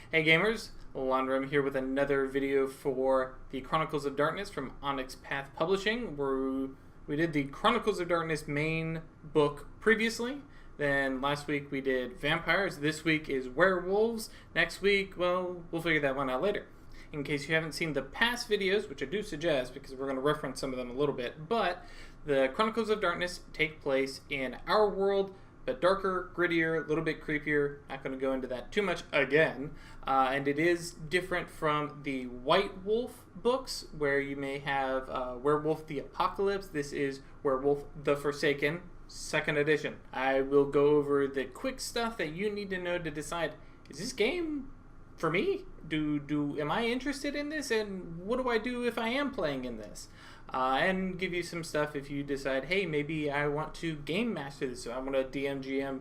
Hey gamers, Landrum here with another video for the Chronicles of Darkness from Onyx Path Publishing, where we did the Chronicles of Darkness main book previously. Then last week we did vampires. This week is werewolves. Next week, well, we'll figure that one out later. In case you haven't seen the past videos, which I do suggest because we're going to reference some of them a little bit, but the Chronicles of Darkness take place in our world, but darker, grittier, a little bit creepier. Not going to go into that too much again. And it is different from the White Wolf books, where you may have Werewolf the Apocalypse. This is Werewolf the Forsaken, 2nd edition. I will go over the quick stuff that you need to know to decide, is this game for me? Am I interested in this? And what do I do if I am playing in this? And give you some stuff if you decide, hey, maybe I want to game master this. So I want to DMGM,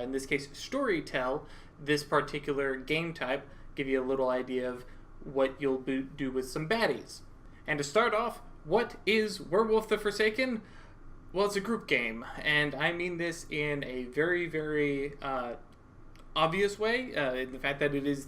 in this case, storytell this particular game type. Give you a little idea of what you'll do with some baddies. And to start off, what is Werewolf the Forsaken? Well, it's a group game, and I mean this in a very, very obvious way. In the fact that it is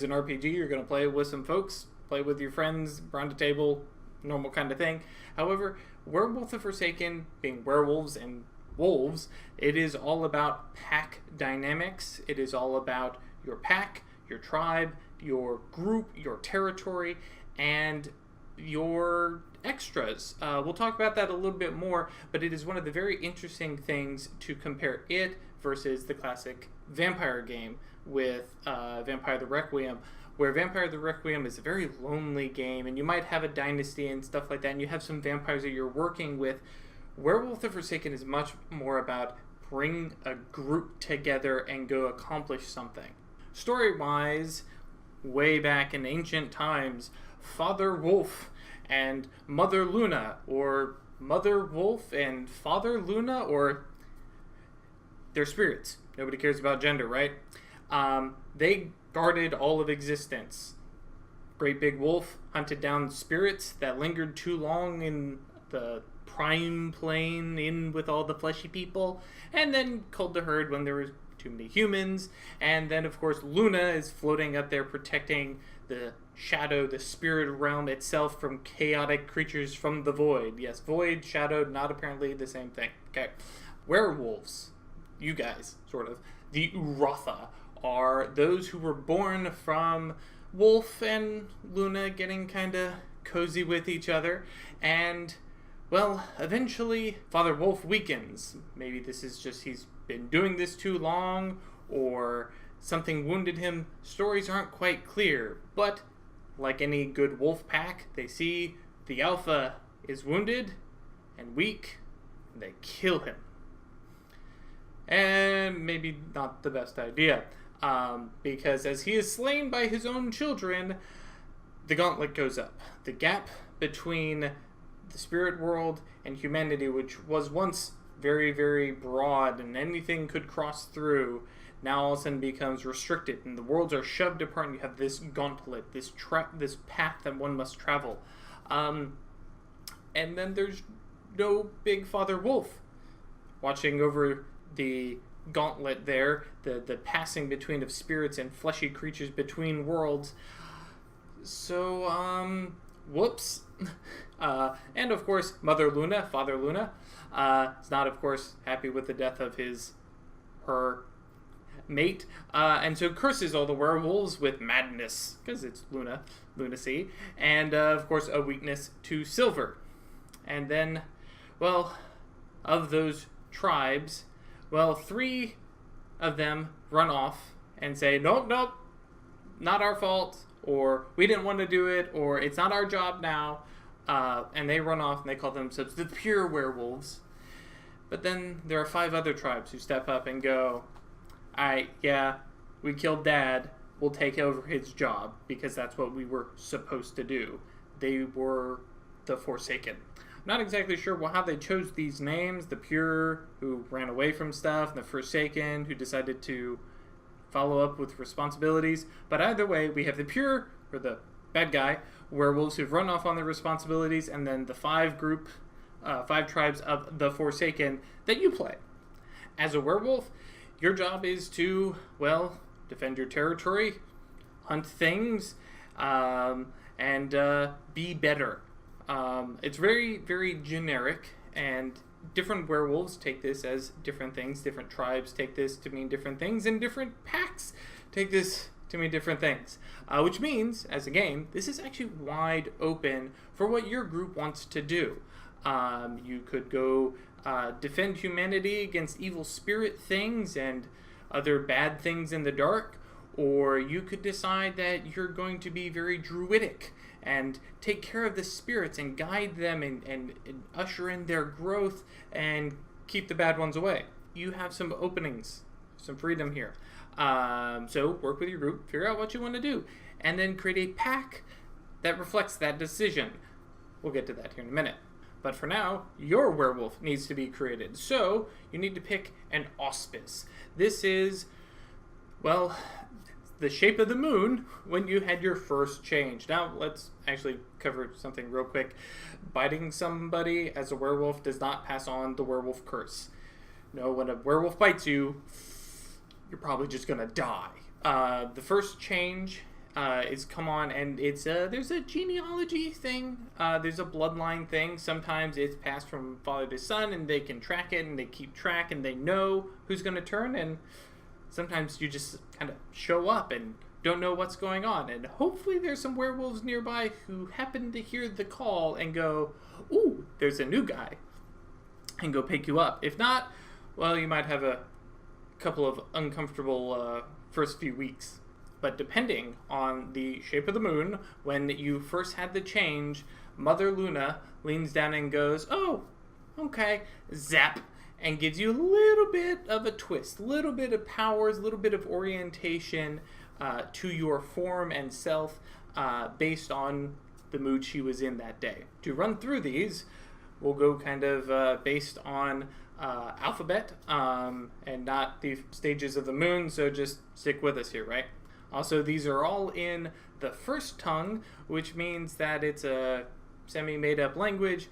an RPG. You're going to play with some folks, play with your friends around a table, normal kind of thing. However, Werewolf the Forsaken, being werewolves and wolves, it is all about pack dynamics. It is all about your pack, your tribe, your group, your territory, and your extras. We'll talk about that a little bit more, but it is one of the very interesting things to compare it versus the classic vampire game with Vampire the Requiem, where Vampire the Requiem is a very lonely game, and you might have a dynasty and stuff like that, and you have some vampires that you're working with. Werewolf the Forsaken is much more about bring a group together and go accomplish something. Story-wise, way back in ancient times, Father Wolf and Mother Luna, or Mother Wolf and Father Luna, or they're spirits. Nobody cares about gender, right? They guarded all of existence. Great big wolf hunted down spirits that lingered too long in the prime plane, in with all the fleshy people, and then culled the herd when there was too many humans. And then, of course, Luna is floating up there protecting the shadow, the spirit realm itself, from chaotic creatures from the void. Yes, void, shadow, not apparently the same thing. Okay. Werewolves, you guys, sort of, the Urotha, are those who were born from Wolf and Luna getting kind of cozy with each other, and, well, eventually Father Wolf weakens. Maybe this is just he's been doing this too long, or something wounded him. Stories aren't quite clear, but like any good wolf pack, they see the alpha is wounded and weak, and they kill him. And maybe not the best idea, because as he is slain by his own children, the gauntlet goes up. The gap between the spirit world and humanity, which was once very, very broad and anything could cross through, now all of a sudden becomes restricted, and the worlds are shoved apart, and you have this gauntlet, this path that one must travel. And then there's no big Father Wolf watching over the gauntlet there, the passing between of spirits and fleshy creatures between worlds. So, whoops. And of course, Mother Luna, Father Luna, is not, of course, happy with the death of her mate, and so curses all the werewolves with madness, because it's lunacy, and of course a weakness to silver. And then, well, of those tribes, well, 3 of them run off and say, nope, not our fault, or we didn't want to do it, or it's not our job now, and they run off and they call themselves the pure werewolves. But then there are 5 other tribes who step up and go, alright, yeah, we killed Dad, we'll take over his job, because that's what we were supposed to do. They were the Forsaken. Not exactly sure how they chose these names. The Pure, who ran away from stuff, and the Forsaken, who decided to follow up with responsibilities. But either way, we have the Pure, or the bad guy, werewolves who've run off on their responsibilities, and then the 5 tribes of the Forsaken that you play. As a werewolf, your job is to, well, defend your territory, hunt things, and be better. It's very, very generic, and different werewolves take this as different things. Different tribes take this to mean different things, and different packs take this to mean different things. Which means, as a game, this is actually wide open for what your group wants to do. You could go defend humanity against evil spirit things and other bad things in the dark, or you could decide that you're going to be very druidic and take care of the spirits and guide them and usher in their growth and keep the bad ones away. You have some openings, some freedom here. So work with your group, figure out what you want to do, and then create a pack that reflects that decision. We'll get to that here in a minute. But for now, your werewolf needs to be created. So you need to pick an auspice. This is, well, the shape of the moon when you had your first change. Now, let's actually cover something real quick. Biting somebody as a werewolf does not pass on the werewolf curse. No, when a werewolf bites you, you're probably just going to die. The first change is come on, and it's there's a genealogy thing. There's a bloodline thing. Sometimes it's passed from father to son, and they can track it, and they keep track, and they know who's going to turn, and sometimes you just kind of show up and don't know what's going on. And hopefully there's some werewolves nearby who happen to hear the call and go, ooh, there's a new guy, and go pick you up. If not, well, you might have a couple of uncomfortable first few weeks. But depending on the shape of the moon, when you first had the change, Mother Luna leans down and goes, oh, okay, zap, and gives you a little bit of a twist, a little bit of powers, a little bit of orientation to your form and self based on the mood she was in that day. To run through these, we'll go kind of based on alphabet and not the stages of the moon, so just stick with us here, right? Also, these are all in the first tongue, which means that it's a semi-made-up language.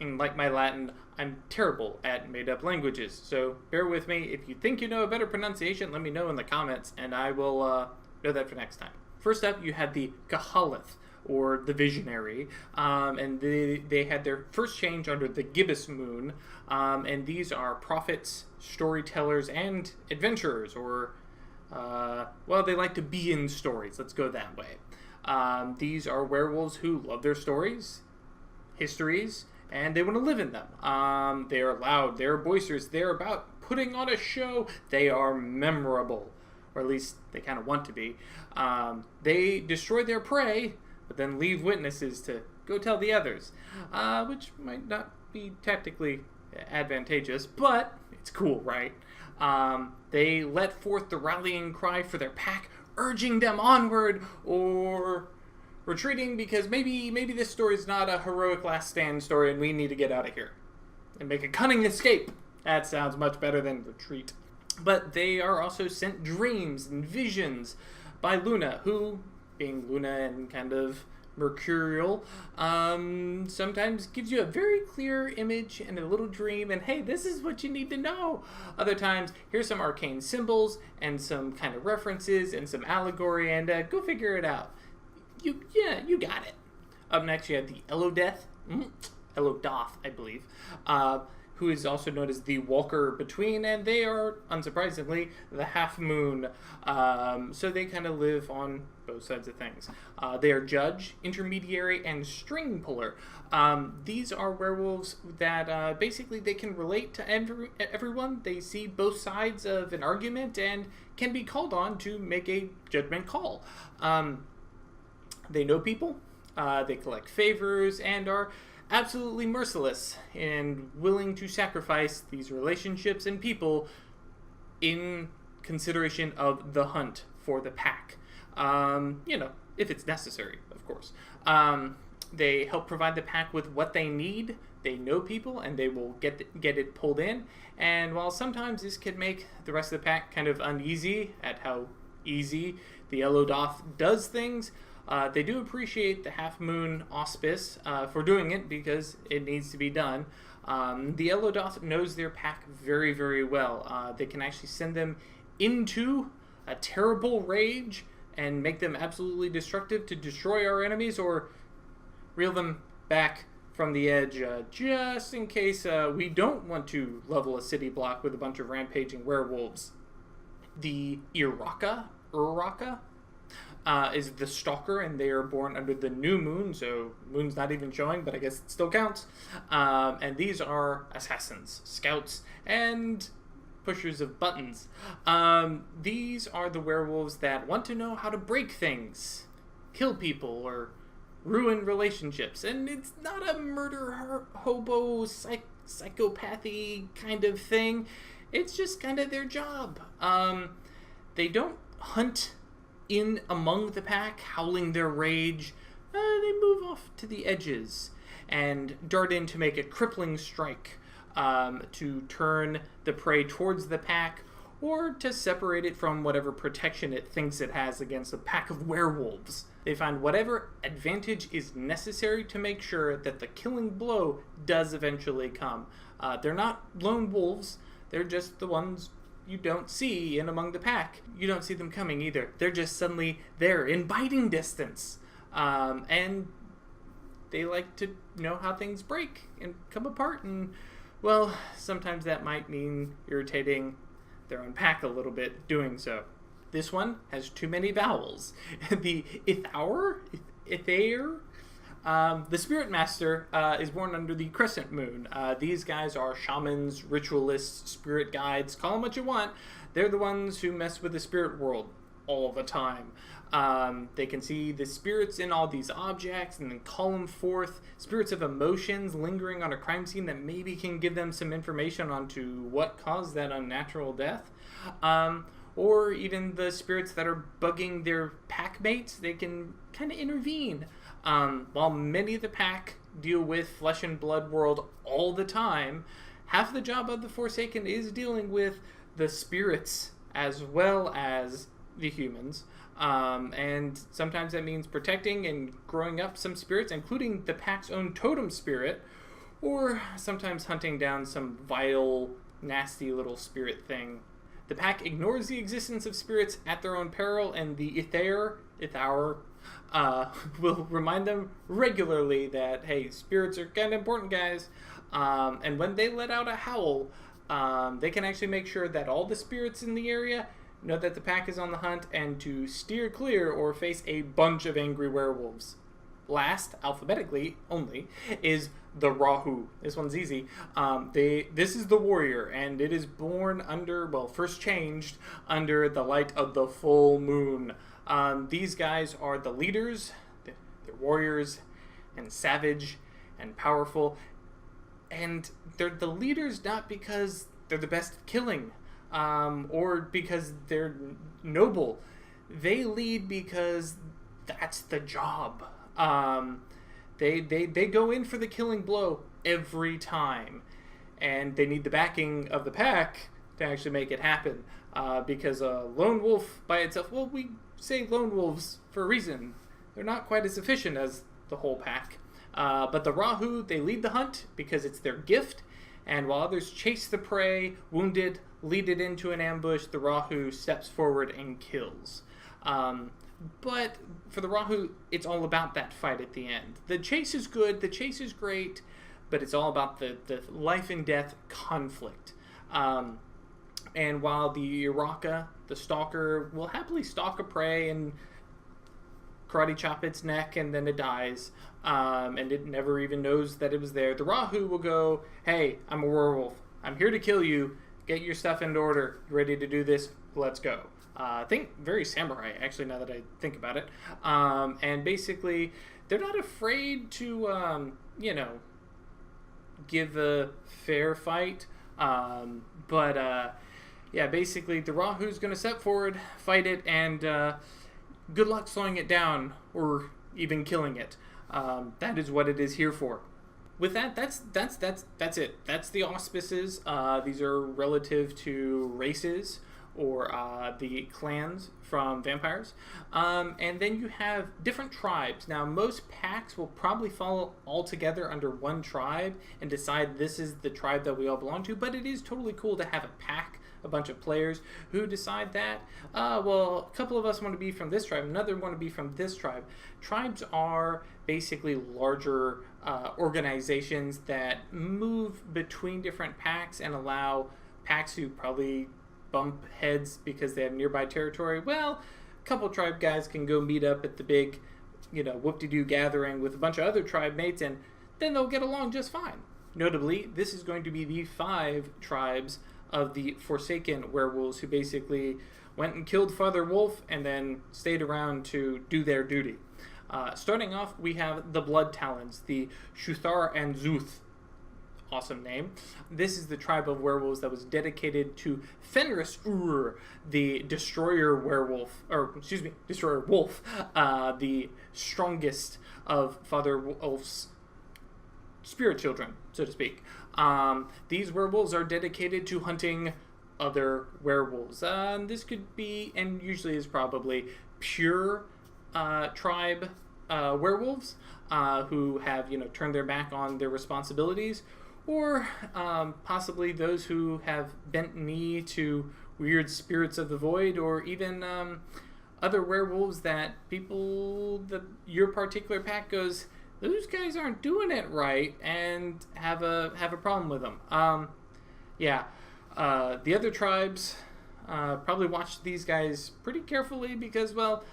And like my Latin, I'm terrible at made-up languages, so bear with me. If you think you know a better pronunciation, let me know in the comments, and I will know that for next time. First up, you had the Kahalith, or the Visionary, and they had their first change under the gibbous moon, and these are prophets, storytellers, and adventurers, or well, they like to be in stories. Let's go that way. These are werewolves who love their stories, histories, and they want to live in them. They are loud, they are boisterous, they're about putting on a show, they are memorable, or at least they kind of want to be. They destroy their prey, but then leave witnesses to go tell the others, which might not be tactically advantageous, but it's cool, right? They let forth the rallying cry for their pack, urging them onward or retreating because maybe this story is not a heroic last stand story and we need to get out of here and make a cunning escape. That sounds much better than retreat. But they are also sent dreams and visions by Luna, who, being Luna and kind of mercurial, sometimes gives you a very clear image and a little dream, and hey, this is what you need to know. Other times, here's some arcane symbols and some kind of references and some allegory, and go figure it out. You got it. Up next, you have the Elodeath, Elodoth, I believe, who is also known as the Walker Between, and they are, unsurprisingly, the Half Moon. So they kind of live on both sides of things. They are Judge, Intermediary, and String Puller. These are werewolves that basically they can relate to everyone. They see both sides of an argument and can be called on to make a judgment call. They know people, they collect favors, and are absolutely merciless and willing to sacrifice these relationships and people in consideration of the hunt for the pack. If it's necessary, of course. They help provide the pack with what they need. They know people, and they will get it pulled in. And while sometimes this could make the rest of the pack kind of uneasy at how easy the Elodoth does things, they do appreciate the Half Moon Auspice for doing it because it needs to be done. The Elodoth knows their pack very, very well. They can actually send them into a terrible rage and make them absolutely destructive to destroy our enemies, or reel them back from the edge just in case we don't want to level a city block with a bunch of rampaging werewolves. The Uraka is the Stalker, and they are born under the new moon, so moon's not even showing, but I guess it still counts. And these are assassins, scouts, and pushers of buttons. These are the werewolves that want to know how to break things, kill people, or ruin relationships. And it's not a murder hobo psychopathy kind of thing. It's just kind of their job. They don't hunt in among the pack, howling their rage. They move off to the edges and dart in to make a crippling strike, to turn the prey towards the pack, or to separate it from whatever protection it thinks it has against a pack of werewolves. They find whatever advantage is necessary to make sure that the killing blow does eventually come. They're not lone wolves, they're just the ones you don't see in among the pack. You don't see them coming either. They're just suddenly there in biting distance. And they like to know how things break and come apart, and, well, sometimes that might mean irritating their own pack a little bit doing so. This one has too many vowels. The Ithaur, the Spirit Master is born under the crescent moon. These guys are shamans, ritualists, spirit guides, call them what you want. They're the ones who mess with the spirit world all the time. They can see the spirits in all these objects and then call them forth. Spirits of emotions lingering on a crime scene that maybe can give them some information onto what caused that unnatural death. Or even the spirits that are bugging their pack mates, they can kind of intervene. While many of the pack deal with flesh and blood world all the time, half the job of the Forsaken is dealing with the spirits as well as the humans. And sometimes that means protecting and growing up some spirits, including the pack's own totem spirit, or sometimes hunting down some vile, nasty little spirit thing. The pack ignores the existence of spirits at their own peril, and the Ithaur, will remind them regularly that, hey, spirits are kind of important, guys. And when they let out a howl, they can actually make sure that all the spirits in the area know that the pack is on the hunt and to steer clear or face a bunch of angry werewolves. Last, alphabetically only, is the Rahu. This one's easy. This is the warrior, and it is born under, well, first changed under the light of the full moon. These guys are the leaders. They're warriors and savage and powerful. And they're the leaders not because they're the best at killing, or because they're noble. They lead because that's the job. They go in for the killing blow every time, and they need the backing of the pack to actually make it happen. Because a lone wolf by itself, well, we say lone wolves for a reason. They're not quite as efficient as the whole pack. But the Rahu, they lead the hunt because it's their gift, and while others chase the prey, wounded, lead it into an ambush, the Rahu steps forward and kills. But for the Rahu, it's all about that fight at the end. The chase is good, the chase is great, but it's all about the life and death conflict. And while the Uraka, the stalker, will happily stalk a prey and karate chop its neck and then it dies, and it never even knows that it was there, the Rahu will go, hey, I'm a werewolf. I'm here to kill you. Get your stuff in order. You ready to do this? Let's go. I think very samurai, actually, now that I think about it. And basically, they're not afraid to, give a fair fight. Yeah, basically, the Rahu's going to step forward, fight it, and good luck slowing it down or even killing it. That is what it is here for. With that, that's it. That's the auspices. These are relative to races or the clans from vampires. And then you have different tribes. Now, most packs will probably fall all together under one tribe and decide this is the tribe that we all belong to, but it is totally cool to have a pack a bunch of players who decide that, well, a couple of us want to be from this tribe, another want to be from this tribe. Tribes are basically larger organizations that move between different packs and allow packs who probably bump heads because they have nearby territory. Well, a couple tribe guys can go meet up at the big, whoop-de-doo gathering with a bunch of other tribe mates, and then they'll get along just fine. Notably, this is going to be the 5 tribes of the Forsaken werewolves who basically went and killed Father Wolf and then stayed around to do their duty. Starting off, we have the Blood Talons, the Shuthar and Zuth. Awesome name. This is the tribe of werewolves that was dedicated to Fenris Ur, the Destroyer Werewolf, Destroyer Wolf, the strongest of Father Wolf's spirit children, so to speak. These werewolves are dedicated to hunting other werewolves. This could be, and usually is probably, pure tribe werewolves who have, turned their back on their responsibilities, or possibly those who have bent knee to weird spirits of the void, or even other werewolves that your particular pack goes, those guys aren't doing it right, and have a problem with them. The other tribes probably watch these guys pretty carefully because, well,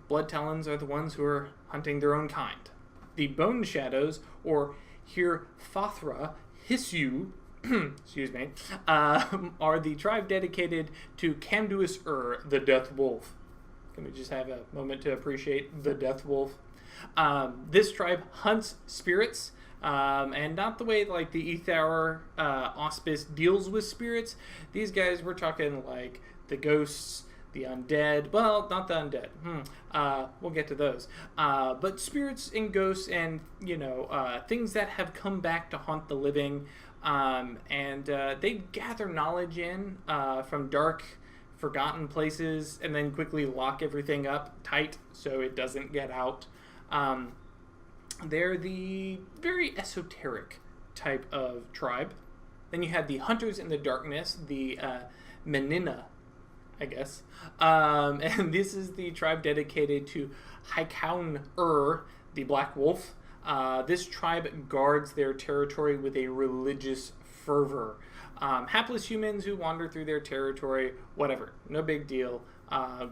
Blood Talons are the ones who are hunting their own kind. The Bone Shadows, or here Fothra Hissu, excuse me, are the tribe dedicated to Camduus the Death Wolf. Can we just have a moment to appreciate the Death Wolf? This tribe hunts spirits, and not the way like the Ether Auspice deals with spirits. These guys, we're talking like the ghosts, the undead. Well, not the undead. We'll get to those. But spirits and ghosts and, things that have come back to haunt the living. And they gather knowledge in from dark, forgotten places and then quickly lock everything up tight so it doesn't get out. They're the very esoteric type of tribe. Then you have the Hunters in the Darkness, the Menina, I guess. And this is the tribe dedicated to Haikaun the Black Wolf. This tribe guards their territory with a religious fervor. Hapless humans who wander through their territory, whatever, no big deal.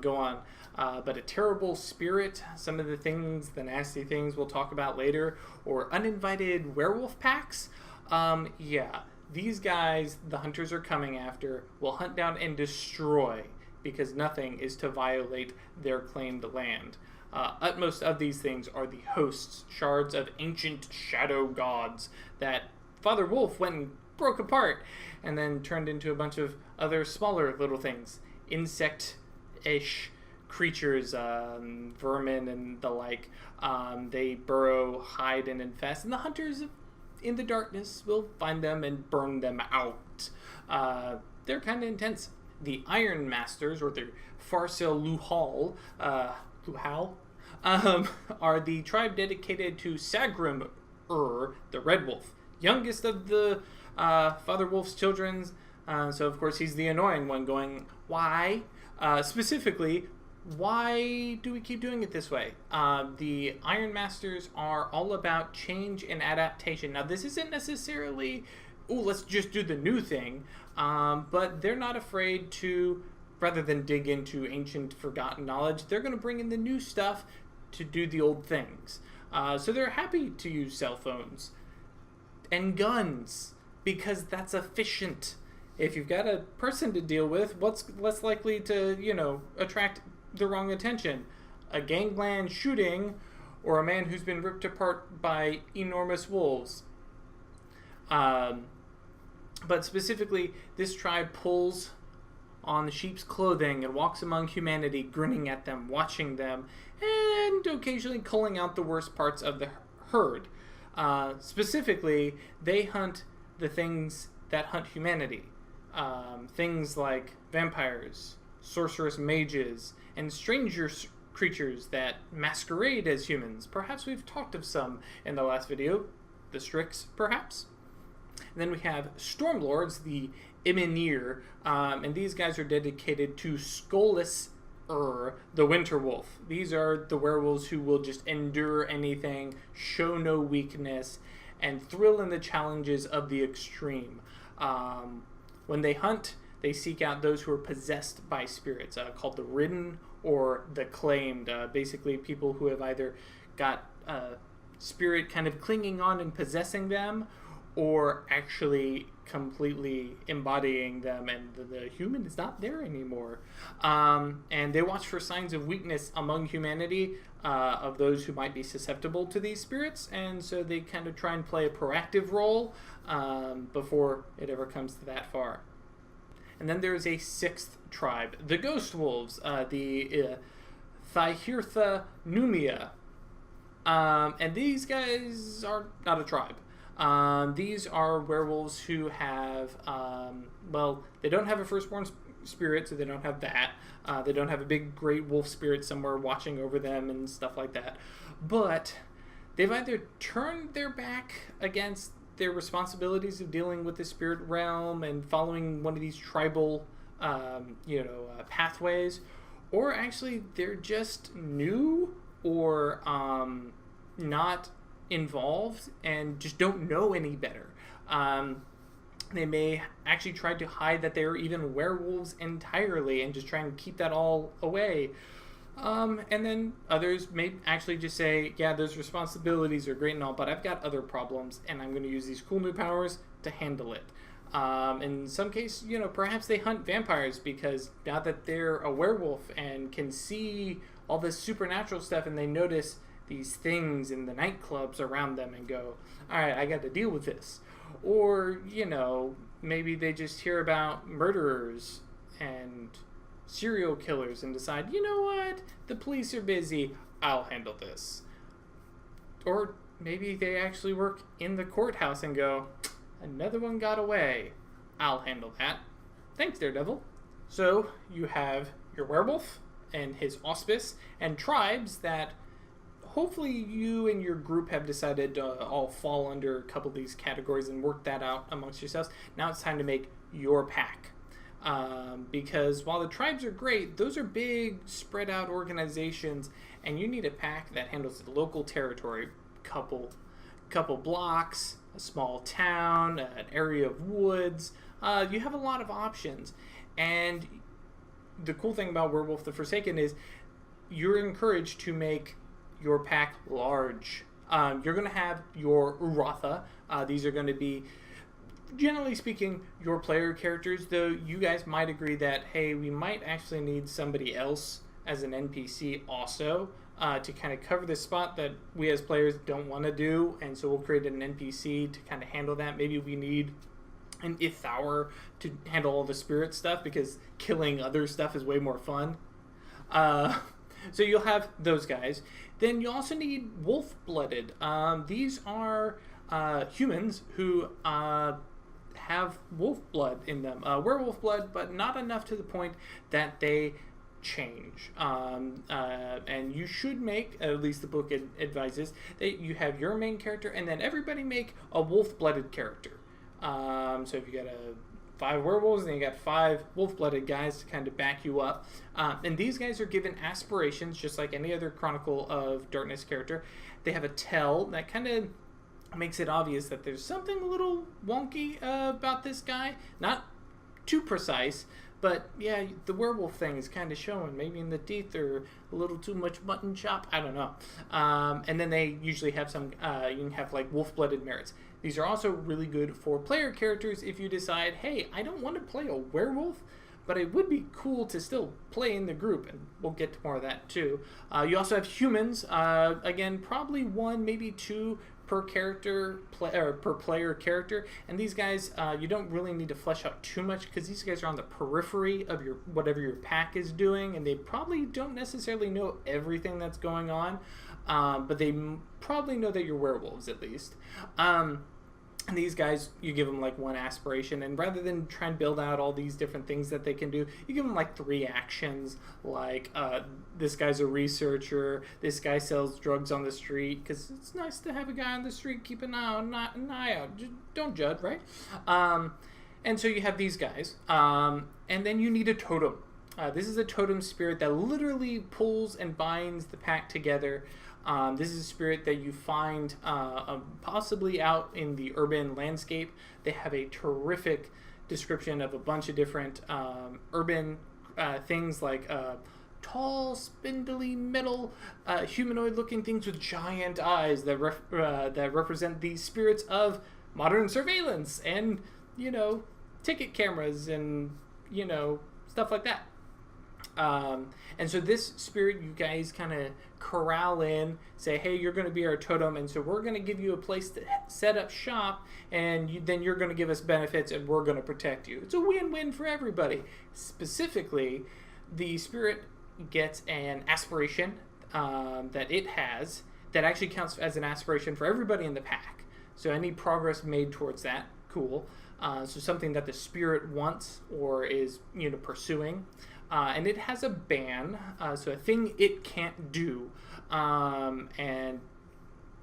Go on. But a terrible spirit, some of the nasty things we'll talk about later, or uninvited werewolf packs, these guys, the hunters are coming after, will hunt down and destroy, because nothing is to violate their claimed land. Utmost of these things are the hosts, shards of ancient shadow gods that Father Wolf went and broke apart, and then turned into a bunch of other smaller little things. Insect-ish creatures, vermin and the like. They burrow, hide, and infest, and the hunters in the darkness will find them and burn them out. They're kind of intense. The Iron Masters, or the Farsil Howl, are the tribe dedicated to Sagrim the Red Wolf, youngest of the Father Wolf's children. So of course he's the annoying one going, why? Specifically, why do we keep doing it this way? The Iron Masters are all about change and adaptation. Now, this isn't necessarily, let's just do the new thing, but they're not afraid to, rather than dig into ancient, forgotten knowledge, they're going to bring in the new stuff to do the old things. So they're happy to use cell phones and guns, because that's efficient. If you've got a person to deal with, what's less likely to, attract the wrong attention? A gangland shooting, or a man who's been ripped apart by enormous wolves. But specifically, this tribe pulls on the sheep's clothing and walks among humanity, grinning at them, watching them, and occasionally culling out the worst parts of the herd. Specifically, they hunt the things that hunt humanity. Things like vampires, sorcerous mages, and stranger creatures that masquerade as humans. Perhaps we've talked of some in the last video. The Strix, perhaps. And then we have Stormlords, the Iminir, and these guys are dedicated to Skolas, the Winter Wolf. These are the werewolves who will just endure anything, show no weakness, and thrill in the challenges of the extreme. When they hunt, they seek out those who are possessed by spirits, called the Ridden or the Claimed. Basically, people who have either got spirit kind of clinging on and possessing them, or actually completely embodying them, and the human is not there anymore. And they watch for signs of weakness among humanity, of those who might be susceptible to these spirits, and so they kind of try and play a proactive role before it ever comes to that far. And then there's a sixth tribe, the Ghost Wolves, the Thyrtha Numia. And these guys are not a tribe. These are werewolves who have, they don't have a firstborn spirit, so they don't have that. They don't have a big great wolf spirit somewhere watching over them and stuff like that. But they've either turned their back against their responsibilities of dealing with the spirit realm and following one of these tribal, pathways, or actually they're just new or not involved and just don't know any better. They may actually try to hide that they're even werewolves entirely and just try and keep that all away. And then others may actually just say, yeah, those responsibilities are great and all, but I've got other problems and I'm going to use these cool new powers to handle it. In some case, perhaps they hunt vampires because now that they're a werewolf and can see all this supernatural stuff, and they notice these things in the nightclubs around them and go, all right, I got to deal with this. Or, maybe they just hear about murderers and serial killers and decide, you know what, the police are busy, I'll handle this. Or maybe they actually work in the courthouse and go, another one got away, I'll handle that. Thanks, Daredevil. So you have your werewolf and his auspice and tribes that hopefully you and your group have decided to all fall under a couple of these categories and work that out amongst yourselves. Now it's time to make your pack. Because while the tribes are great, those are big, spread out organizations, and you need a pack that handles the local territory, couple blocks, a small town, an area of woods. You have a lot of options. And the cool thing about Werewolf the Forsaken is you're encouraged to make your pack large. You're going to have your Uratha. These are going to be, generally speaking, your player characters, though you guys might agree that, hey, we might actually need somebody else as an NPC also to kind of cover this spot that we as players don't want to do, and so we'll create an NPC to kind of handle that. Maybe we need an Ithaur to handle all the spirit stuff because killing other stuff is way more fun. So you'll have those guys. Then you also need wolf-blooded. These are humans who have wolf blood in them. Werewolf blood, but not enough to the point that they change. And you should make, at least the book advises, that you have your main character and then everybody make a wolf-blooded character. So if you got 5 werewolves, and you got 5 wolf-blooded guys to kind of back you up. And these guys are given aspirations, just like any other Chronicle of Darkness character. They have a tell that kind of makes it obvious that there's something a little wonky about this guy. Not too precise, but yeah, the werewolf thing is kind of showing. Maybe in the teeth or a little too much mutton chop. I don't know. And then they usually have some, you can have like wolf-blooded merits. These are also really good for player characters if you decide, hey, I don't want to play a werewolf, but it would be cool to still play in the group, and we'll get to more of that too. You also have humans. Again, probably 1, maybe 2 per character, per player character, and these guys you don't really need to flesh out too much because these guys are on the periphery of your whatever your pack is doing, and they probably don't necessarily know everything that's going on, but they probably know that you're werewolves at least. And these guys, you give them like 1 aspiration, and rather than try and build out all these different things that they can do, you give them like 3 actions, like this guy's a researcher, this guy sells drugs on the street, because it's nice to have a guy on the street keep an eye out, just don't judge, right? And so you have these guys. And then you need a totem. This is a totem spirit that literally pulls and binds the pack together. This is a spirit that you find possibly out in the urban landscape. They have a terrific description of a bunch of different urban things like tall, spindly, metal, humanoid-looking things with giant eyes that represent the spirits of modern surveillance and, ticket cameras and, stuff like that. And so this spirit you guys kind of corral in, say, hey, you're going to be our totem, and so we're going to give you a place to set up shop, and then you're going to give us benefits, and we're going to protect you. It's a win-win for everybody. Specifically, the spirit gets an aspiration that it has that actually counts as an aspiration for everybody in the pack. So any progress made towards that, cool. So something that the spirit wants or is pursuing. And it has a ban, so a thing it can't do. And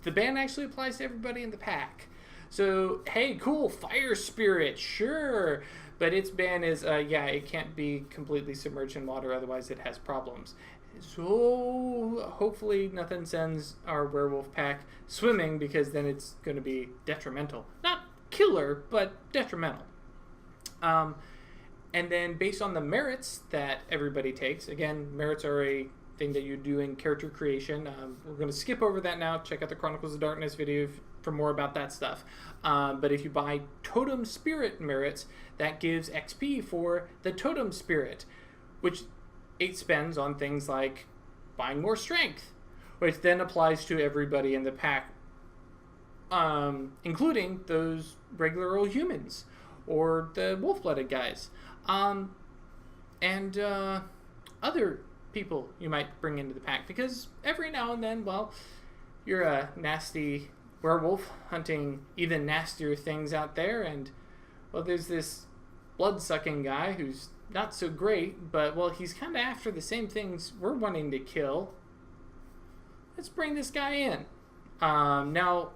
the ban actually applies to everybody in the pack. So, hey, cool, fire spirit, sure. But its ban is, it can't be completely submerged in water, otherwise it has problems. So, hopefully nothing sends our werewolf pack swimming, because then it's going to be detrimental. Not killer, but detrimental. And then based on the merits that everybody takes, again, merits are a thing that you do in character creation. We're going to skip over that now. Check out the Chronicles of Darkness video for more about that stuff. But if you buy Totem Spirit merits, that gives XP for the Totem Spirit, which it spends on things like buying more strength, which then applies to everybody in the pack, including those regular old humans or the wolf-blooded guys. And other people you might bring into the pack, because every now and then, you're a nasty werewolf hunting even nastier things out there, and, there's this blood-sucking guy who's not so great, but, he's kind of after the same things we're wanting to kill. Let's bring this guy in. Now,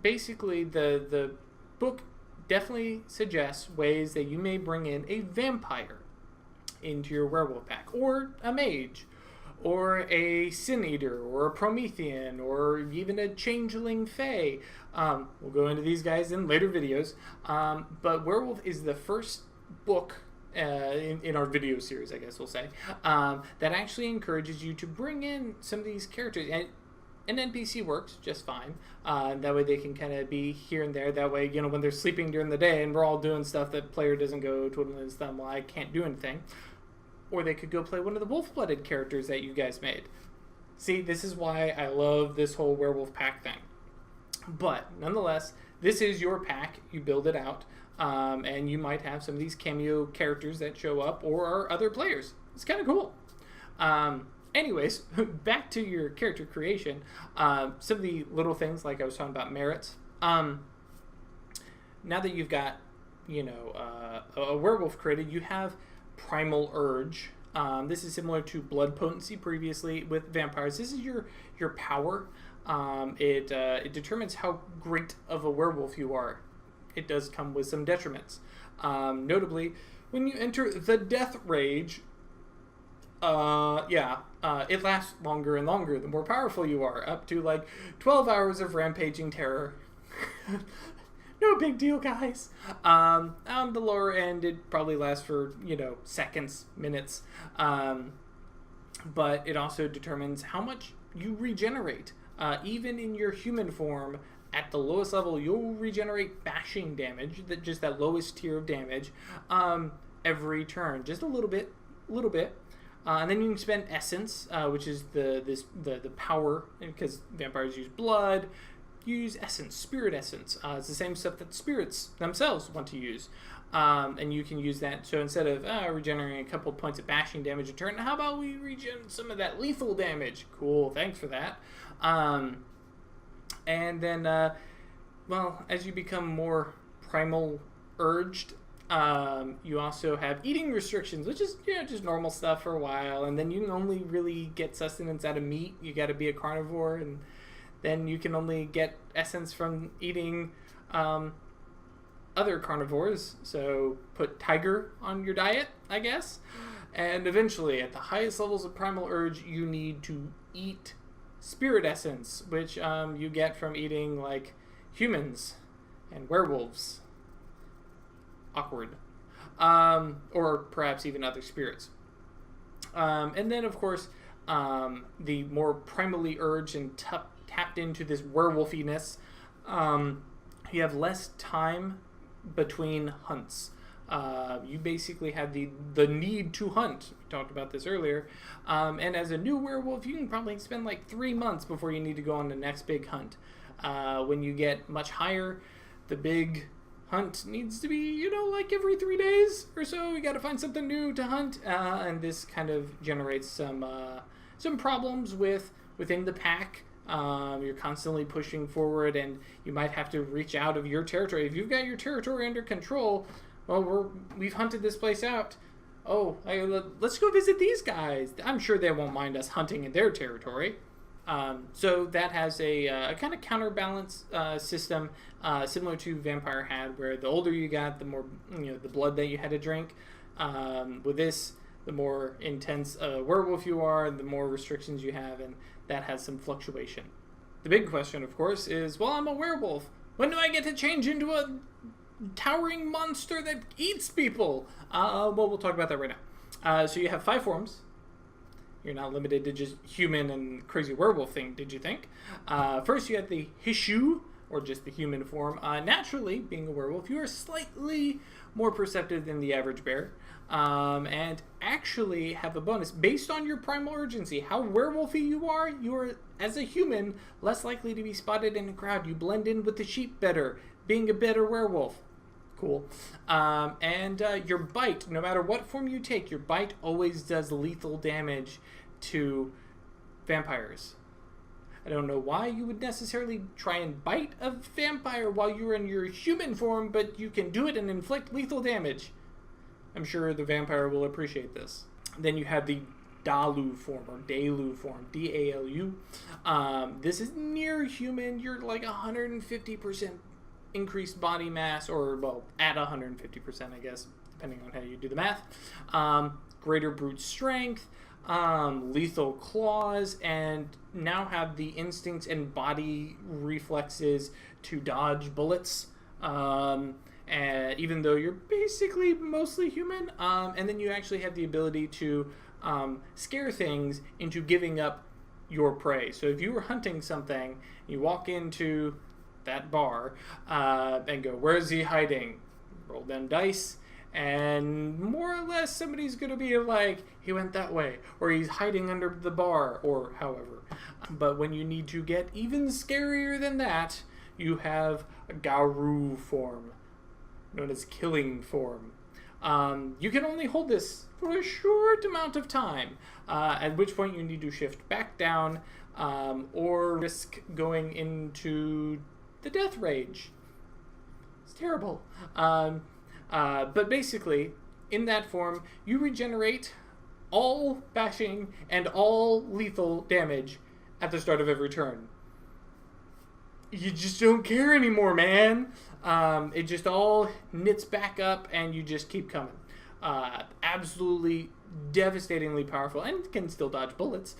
basically, the book definitely suggests ways that you may bring in a vampire into your werewolf pack, or a mage, or a sin eater, or a Promethean, or even a changeling fae. We'll go into these guys in later videos, but Werewolf is the first book in our video series, I guess we'll say, that actually encourages you to bring in some of these characters. And an NPC works just fine. That way they can kind of be here and there. That way, when they're sleeping during the day and we're all doing stuff, that player doesn't go twiddling his thumb, I can't do anything. Or they could go play one of the wolf-blooded characters that you guys made. See, this is why I love this whole werewolf pack thing. But, nonetheless, this is your pack. You build it out. And you might have some of these cameo characters that show up or are other players. It's kind of cool. Anyways, back to your character creation. Some of the little things, like I was talking about merits. Now that you've got, a werewolf created, you have Primal Urge. This is similar to Blood Potency previously with vampires. This is your power. It determines how great of a werewolf you are. It does come with some detriments. Notably, when you enter the Death Rage, it lasts longer and longer the more powerful you are, up to 12 hours of rampaging terror. No big deal, guys. On the lower end, it probably lasts for, seconds, minutes. But it also determines how much you regenerate. Even in your human form, at the lowest level, you'll regenerate bashing damage, that lowest tier of damage, every turn. Just a little bit. And then you can spend essence, which is the power, because vampires use blood. Use essence, spirit essence. It's the same stuff that spirits themselves want to use. And you can use that. So instead of regenerating a couple points of bashing damage a turn, how about we regen some of that lethal damage? Cool, thanks for that. And then, as you become more primal urged, you also have eating restrictions, which is just normal stuff for a while. And then you can only really get sustenance out of meat. You got to be a carnivore, and then you can only get essence from eating other carnivores. So put tiger on your diet, I guess. And eventually, at the highest levels of primal urge, you need to eat spirit essence, which you get from eating like humans and werewolves. Awkward. Or perhaps even other spirits. And then, of course, the more primally urged and tapped into this werewolfiness, you have less time between hunts. You basically have the need to hunt. We talked about this earlier. And as a new werewolf, you can probably spend like 3 months before you need to go on the next big hunt. When you get much higher, the big hunt needs to be, like every 3 days or so. You got to find something new to hunt. And this kind of generates some problems within the pack. You're constantly pushing forward, and you might have to reach out of your territory. If you've got your territory under control, well, we've hunted this place out. Oh, let's go visit these guys. I'm sure they won't mind us hunting in their territory. So that has a kind of counterbalance system, similar to Vampire had, where the older you got, the more the blood that you had to drink. With this, the more intense werewolf you are, the more restrictions you have, and that has some fluctuation. The big question, of course, is, well, I'm a werewolf. When do I get to change into a towering monster that eats people? Well, we'll talk about that right now. So you have 5 forms. You're not limited to just human and crazy werewolf thing, did you think? First, you have the Hishu, or just the human form. Naturally, being a werewolf, you are slightly more perceptive than the average bear. And actually have a bonus. Based on your primal urgency, how werewolfy you are, as a human, less likely to be spotted in a crowd. You blend in with the sheep better, being a better werewolf. Cool. And your bite, no matter what form you take, your bite always does lethal damage to vampires. I don't know why you would necessarily try and bite a vampire while you're in your human form, but you can do it and inflict lethal damage. I'm sure the vampire will appreciate this. Then you have the Dalu form, or Dalu form, D-A-L-U. This is near human. You're like 150% increased body mass, or, well, at 150%, I guess, depending on how you do the math. Greater brute strength, lethal claws, and now have the instincts and body reflexes to dodge bullets. Even though you're basically mostly human, and then you actually have the ability to scare things into giving up your prey. So if you were hunting something, you walk into that bar and go, "Where's he hiding?" Roll them dice, and more or less somebody's going to be like, "He went that way," or "He's hiding under the bar," or however. But when you need to get even scarier than that, you have a Garu form, known as killing form. You can only hold this for a short amount of time, at which point you need to shift back down or risk going into the death rage. It's terrible. But basically, in that form, you regenerate all bashing and all lethal damage at the start of every turn. You just don't care anymore, man. It just all knits back up, and you just keep coming. Absolutely devastatingly powerful, and can still dodge bullets.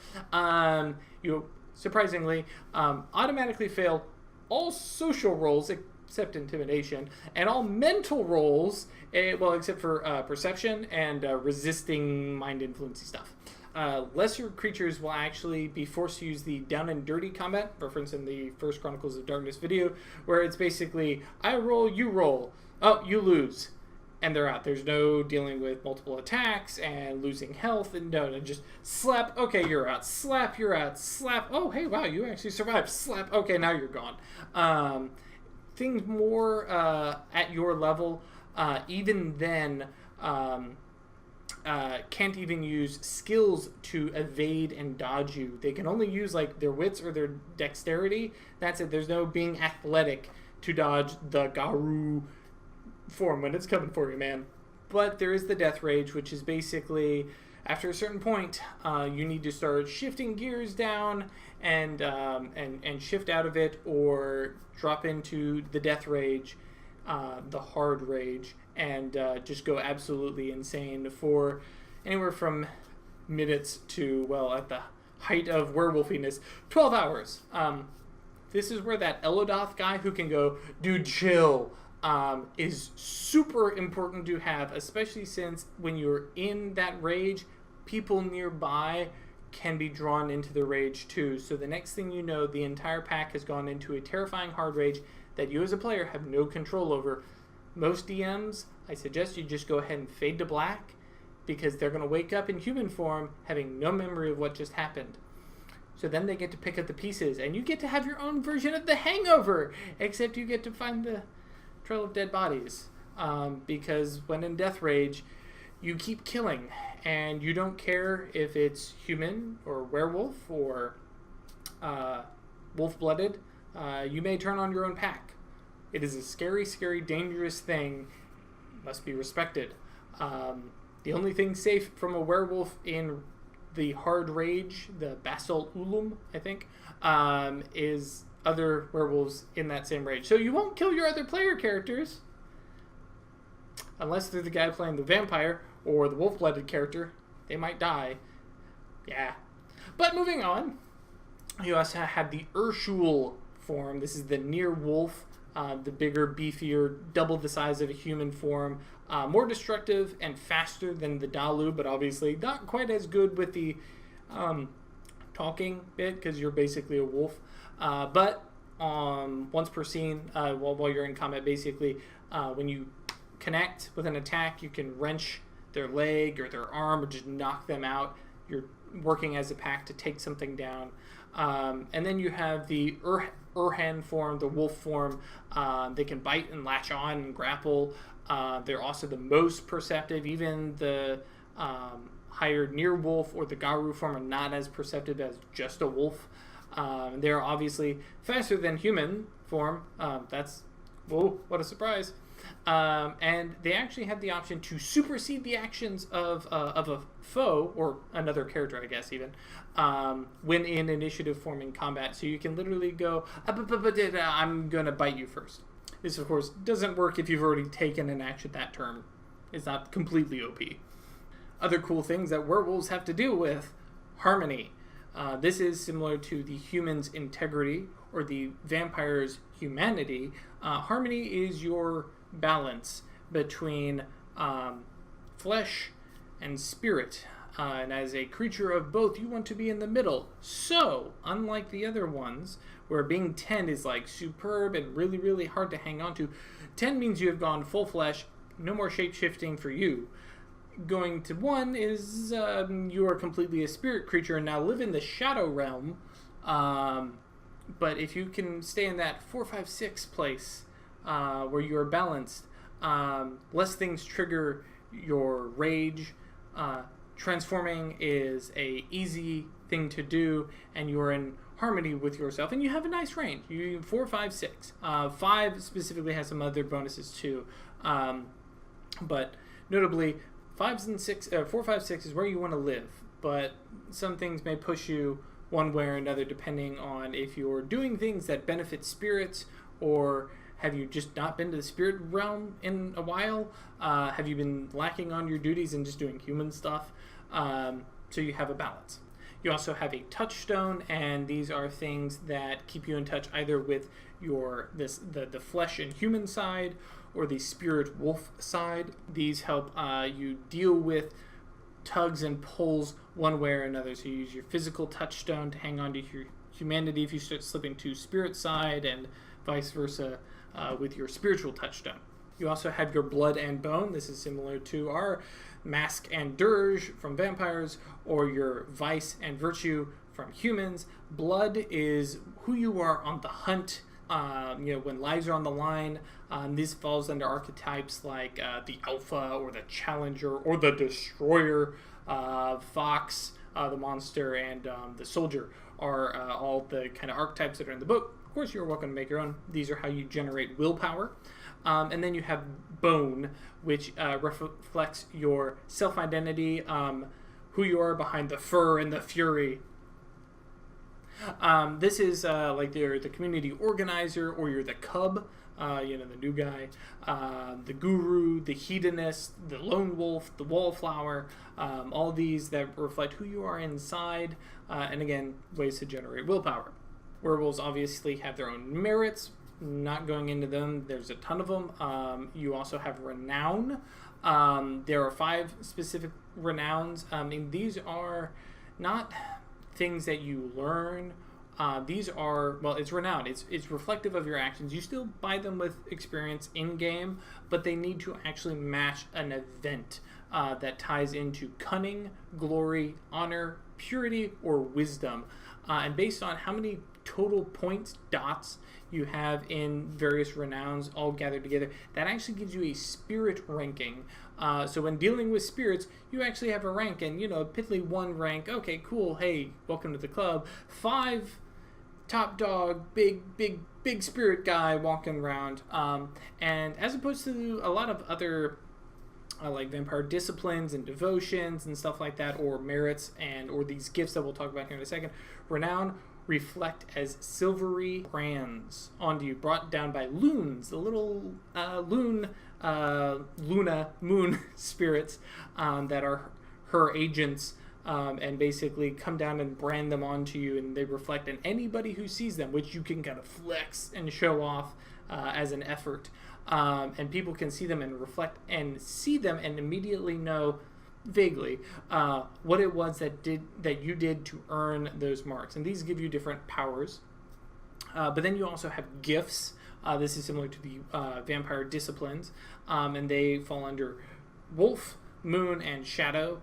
You surprisingly automatically fail all social rolls except intimidation, and all mental rolls, except for perception and resisting mind influencing stuff. Lesser creatures will actually be forced to use the down and dirty combat, reference in the first Chronicles of Darkness video, where it's basically, I roll, you roll, oh, you lose, and they're out. There's no dealing with multiple attacks and losing health, and no, just slap, okay, you're out, slap, you're out, slap, oh, hey, wow, you actually survived, slap, okay, now you're gone. Things more at your level, even then, can't even use skills to evade and dodge you. They can only use like their wits or their dexterity. That's it. There's no being athletic to dodge the Garu form when it's coming for you, man. But there is the death rage, which is basically after a certain point, you need to start shifting gears down and shift out of it or drop into the death rage. the hard rage and just go absolutely insane for anywhere from minutes to, well, at the height of werewolfiness, 12 hours. This is where that Elodoth guy who can go, dude, chill, is super important to have, especially since when you're in that rage, people nearby can be drawn into the rage too. So the next thing you know, the entire pack has gone into a terrifying hard rage that you as a player have no control over. Most DMs, I suggest you just go ahead and fade to black, because they're going to wake up in human form having no memory of what just happened. So then they get to pick up the pieces, and you get to have your own version of the Hangover, except you get to find the trail of dead bodies. Because when in death rage, you keep killing, and you don't care if it's human or werewolf or wolf-blooded. You may turn on your own pack. It is a scary, scary, dangerous thing. Must be respected. The only thing safe from a werewolf in the hard rage, the Basal Ulum, I think, is other werewolves in that same rage. So you won't kill your other player characters, unless they're the guy playing the vampire or the wolf-blooded character. They might die. Yeah. But moving on, you also have the Urshul form. This is the near wolf, the bigger, beefier, double the size of a human form. More destructive and faster than the Dalu, but obviously not quite as good with the talking bit, because you're basically a wolf. But once per scene, while you're in combat, basically, when you connect with an attack, you can wrench their leg or their arm or just knock them out. You're working as a pack to take something down. And then you have the Urhan form, the wolf form. They can bite and latch on and grapple. They're also the most perceptive. Even the higher near wolf or the Garu form are not as perceptive as just a wolf. They're obviously faster than human form. Whoa, what a surprise. And they actually have the option to supersede the actions of a foe, or another character, I guess, even, when in initiative form in combat. So you can literally go, I'm going to bite you first. This, of course, doesn't work if you've already taken an action. That term is not completely OP. Other cool things that werewolves have to deal with: harmony. This is similar to the human's integrity or the vampire's humanity. Harmony is your balance between flesh and spirit. And as a creature of both, you want to be in the middle. So, unlike the other ones, where being 10 is like superb and really, really hard to hang on to, 10 means you have gone full flesh, no more shape-shifting for you. Going to 1 is you are completely a spirit creature and now live in the shadow realm. But if you can stay in that 4, 5, 6 place where you are balanced, less things trigger your rage. Transforming is a easy thing to do, and you're in harmony with yourself, and you have a nice range. You 4, 5, 6. 5 specifically has some other bonuses too, but notably 5s and 6, 4, 5, 6 is where you want to live. But some things may push you one way or another depending on if you're doing things that benefit spirits, or have you just not been to the spirit realm in a while? Have you been lacking on your duties and just doing human stuff? So you have a balance. You also have a touchstone, and these are things that keep you in touch either with the flesh and human side or the spirit wolf side. These help you deal with tugs and pulls one way or another. So you use your physical touchstone to hang on to your humanity if you start slipping to spirit side, and vice versa with your spiritual touchstone. You also have your blood and bone. This is similar to our mask and dirge from vampires, or your vice and virtue from humans. Blood is who you are on the hunt, when lives are on the line. This falls under archetypes like the alpha or the challenger or the destroyer. Fox, the monster, and the soldier are all the kind of archetypes that are in the book. Of course, you're welcome to make your own. These are how you generate willpower. And then you have bone, which reflects your self-identity, who you are behind the fur and the fury. This is like you're the community organizer, or you're the cub, the new guy, the guru, the hedonist, the lone wolf, the wallflower, all these that reflect who you are inside, and again, ways to generate willpower. Werewolves obviously have their own merits. Not going into them, there's a ton of them. You also have renown. There are 5 specific renowns. And these are not things that you learn. These are, well, it's renown. It's reflective of your actions. You still buy them with experience in-game, but they need to actually match an event that ties into cunning, glory, honor, purity, or wisdom. And based on how many total points, dots, you have in various renowns all gathered together, that actually gives you a spirit ranking. So when dealing with spirits, you actually have a rank, and piddly 1 rank, okay, cool, hey, welcome to the club. 5 top dog, big spirit guy walking around. And as opposed to a lot of other like vampire disciplines and devotions and stuff like that, or merits or these gifts that we'll talk about here in a second, renown reflect as silvery brands onto you, brought down by loons, the little moon spirits that are her agents, and basically come down and brand them onto you, and they reflect in anybody who sees them, which you can kind of flex and show off as an effort. And people can see them and reflect and see them and immediately know vaguely what it was that you did to earn those marks. And these give you different powers. But then you also have gifts. This is similar to the vampire disciplines, and they fall under wolf, moon, and shadow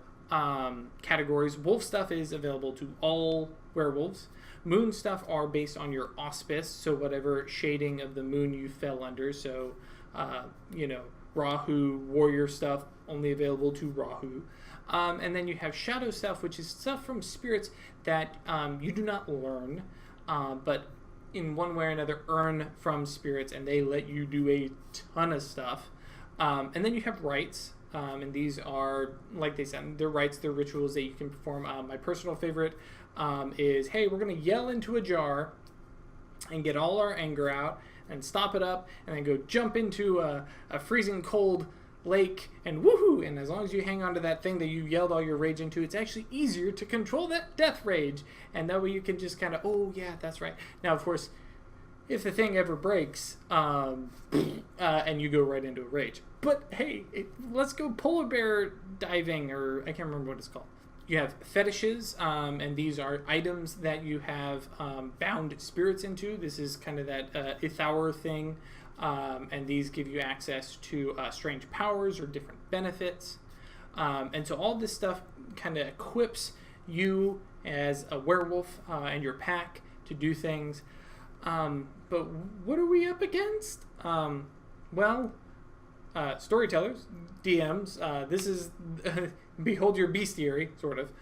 categories. Wolf stuff is available to all werewolves. Moon stuff are based on your auspice, so whatever shading of the moon you fell under. So, Rahu, warrior stuff, only available to Rahu. And then you have shadow stuff, which is stuff from spirits that you do not learn, but in one way or another earn from spirits, and they let you do a ton of stuff. And then you have rites, and these are, like they said, they're rites, they're rituals that you can perform. My personal favorite is, hey, we're going to yell into a jar and get all our anger out and stop it up, and then go jump into a freezing cold lake and woohoo, and as long as you hang on to that thing that you yelled all your rage into, it's actually easier to control that death rage, and that way you can just kind of, oh yeah, that's right. Now, of course, if the thing ever breaks, and you go right into a rage, but hey, let's go polar bear diving, or I can't remember what it's called. You have fetishes, and these are items that you have bound spirits into. This is kind of that Ithaur thing, and these give you access to strange powers or different benefits. And so all this stuff kind of equips you as a werewolf and your pack to do things. But what are we up against? Storytellers, DMs. This is behold your bestiary, sort of.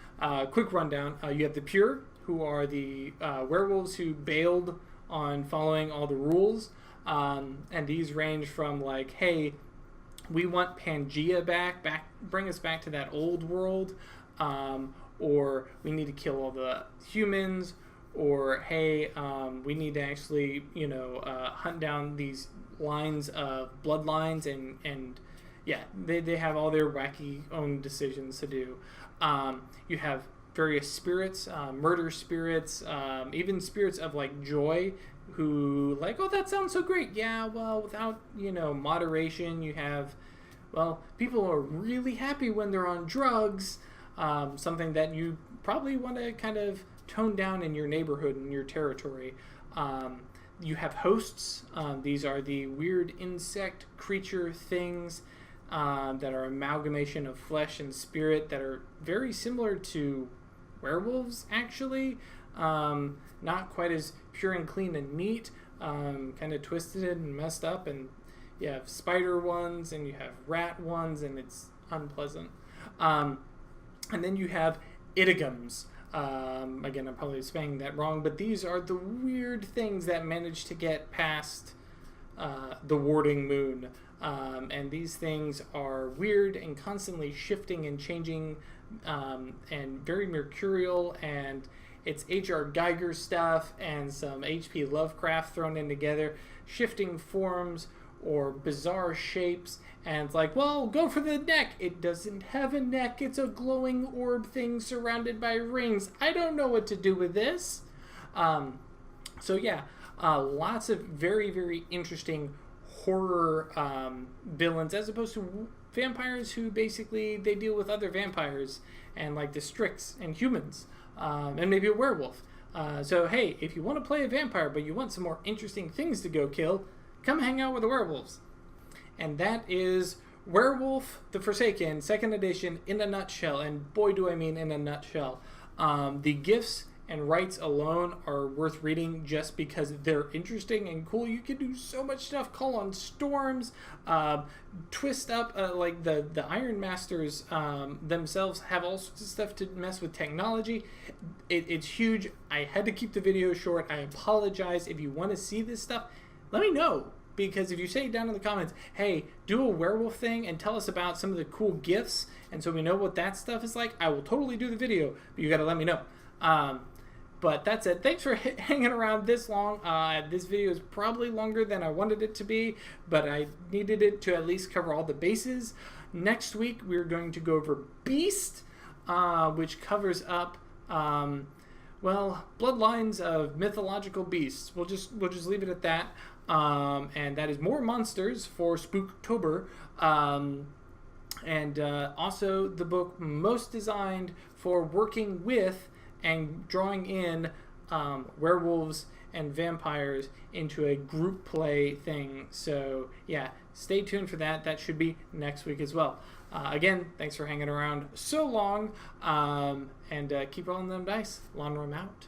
Quick rundown. You have the Pure, who are the werewolves who bailed on following all the rules. And these range from like, hey, we want Pangea back, bring us back to that old world, or we need to kill all the humans, or hey, we need to actually, hunt down these lines of bloodlines, and yeah, they have all their wacky own decisions to do. You have various spirits, murder spirits, even spirits of like joy, who like, oh, that sounds so great. Yeah, well, without, moderation, you have, well, people are really happy when they're on drugs, something that you probably want to kind of tone down in your neighborhood, in your territory. You have hosts. These are the weird insect creature things that are amalgamation of flesh and spirit that are very similar to werewolves, actually. Not quite as pure and clean and neat, kind of twisted and messed up, and you have spider ones and you have rat ones, and it's unpleasant. And then you have idigums. Again, I'm probably spelling that wrong, but these are the weird things that manage to get past the warding moon. And these things are weird and constantly shifting and changing, and very mercurial, and It's H.R. Geiger stuff and some H.P. Lovecraft thrown in together, shifting forms or bizarre shapes, and it's like, well, go for the neck. It doesn't have a neck. It's a glowing orb thing surrounded by rings. I don't know what to do with this. So yeah, lots of very, very interesting horror villains, as opposed to vampires who basically they deal with other vampires and like the Strix and humans, and maybe a werewolf. So hey, if you want to play a vampire but you want some more interesting things to go kill, come hang out with the werewolves. And that is Werewolf the Forsaken, 2nd edition, in a nutshell. And boy, do I mean in a nutshell. The gifts and rites alone are worth reading just because they're interesting and cool. You can do so much stuff. Call on storms, twist up, like the Iron Masters themselves have all sorts of stuff to mess with technology. It's huge. I had to keep the video short. I apologize. If you want to see this stuff, let me know. Because if you say down in the comments, hey, do a werewolf thing and tell us about some of the cool gifts, and so we know what that stuff is like, I will totally do the video, but you got to let me know. But that's it. Thanks for hanging around this long. This video is probably longer than I wanted it to be, but I needed it to at least cover all the bases. Next week, we're going to go over Beast, which covers up, well, bloodlines of mythological beasts. We'll just leave it at that. And that is more monsters for Spooktober. And also the book most designed for working with and drawing in werewolves and vampires into a group play thing. So yeah, stay tuned for that. That should be next week as well. Again, thanks for hanging around so long, and keep rolling them dice. Lonram out.